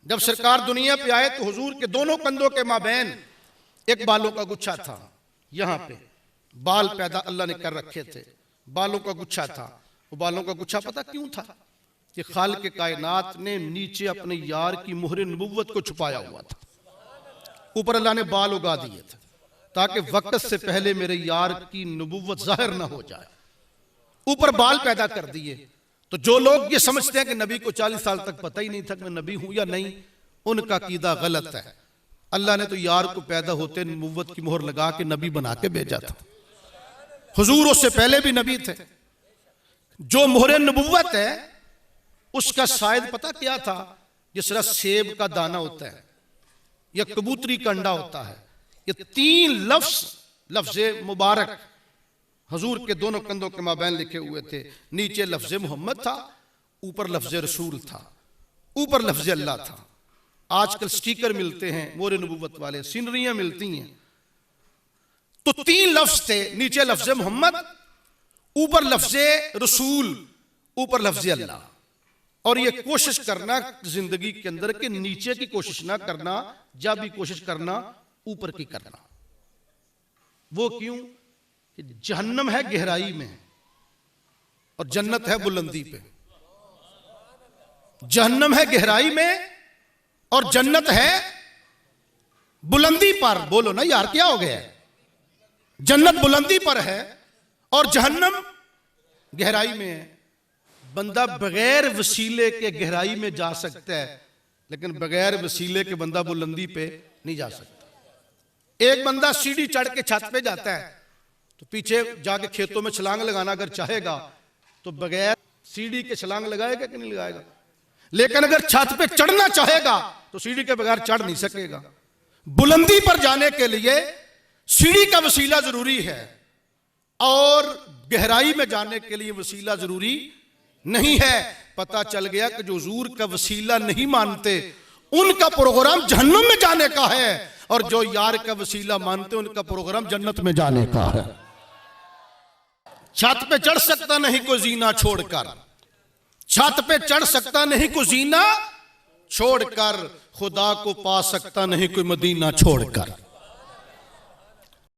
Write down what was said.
जब सरकार दुनिया पे आए तो हुजूर के दोनों कंधों के माबैन एक बालों का गुच्छा था। यहां पे बाल पैदा अल्लाह ने कर रखे थे, बालों का गुच्छा था। वो बालों का गुच्छा पता क्यों था? कि खालिक के कायनात ने नीचे अपने यार की मुहर नबुव्वत को छुपाया हुआ था। ऊपर अल्लाह ने बाल उगा दिए थे ताकि वक्त से पहले मेरे यार की नबुव्वत जाहिर ना हो जाए। ऊपर बाल पैदा कर दिए। तो जो लोग ये समझते हैं कि नबी को 40 साल तक पता ही नहीं था कि मैं नबी हूं या नहीं, उनका कीदा गलत है। अल्लाह ने तो यार को पैदा होते नबुव्वत की मोहर लगा के नबी बना के भेजा था। हुजूर उससे पहले भी नबी थे। जो मोहर नबुव्वत है उसका शायद पता क्या था? जिस तरह सेब का दाना होता है या कबूतरी का अंडा होता है, ये 3 लफ्ज मुबारक हुजूर के दोनों कंधों के माबैन लिखे हुए थे। नीचे लफ्ज मोहम्मद था, ऊपर लफ्ज रसूल था, ऊपर लफ्ज अल्लाह था। आजकल स्टिकर मिलते हैं मोहर नबुव्वत वाले, सीनरियां मिलती हैं। तो 3 लफ्ज थे, नीचे लफ्ज मोहम्मद, ऊपर लफ्ज रसूल, ऊपर लफ्ज अल्लाह। और ये कोशिश करना जिंदगी के अंदर कि नीचे की कोशिश ना करना, जब भी कोशिश करना ऊपर की करना। वो क्यों? कि जहन्नम है गहराई में और जन्नत है बुलंदी पे। जहन्नम है गहराई में और जन्नत है बुलंदी पर। बोलो ना यार, क्या हो गया? जन्नत बुलंदी पर है और जहन्नम गहराई में है। बंदा बगैर वसीले के गहराई में जा सकता है, लेकिन बगैर वसीले के बंदा बुलंदी पे नहीं जा सकता। एक बंदा सीढ़ी चढ़ के छत पे जाता है तो पीछे जाके खेतों में छलांग लगाना अगर चाहेगा तो बगैर सीढ़ी के छलांग लगाएगा कि नहीं लगाएगा? लेकिन अगर छत पे चढ़ना चाहेगा तो सीढ़ी के बगैर चढ़ नहीं सकेगा। बुलंदी पर जाने के लिए सीढ़ी का वसीला जरूरी है और गहराई में जाने के लिए वसीला जरूरी नहीं है। पता चल गया कि जो हुजूर का वसीला नहीं मानते उनका प्रोग्राम जहन्नम में जाने का है, और जो यार का वसीला मानते उनका प्रोग्राम जन्नत में जाने का है। छत पे चढ़ सकता नहीं कोई जीना छोड़कर, छत पे चढ़ सकता नहीं कोई जीना छोड़कर, खुदा को पा सकता नहीं कोई मदीना छोड़कर।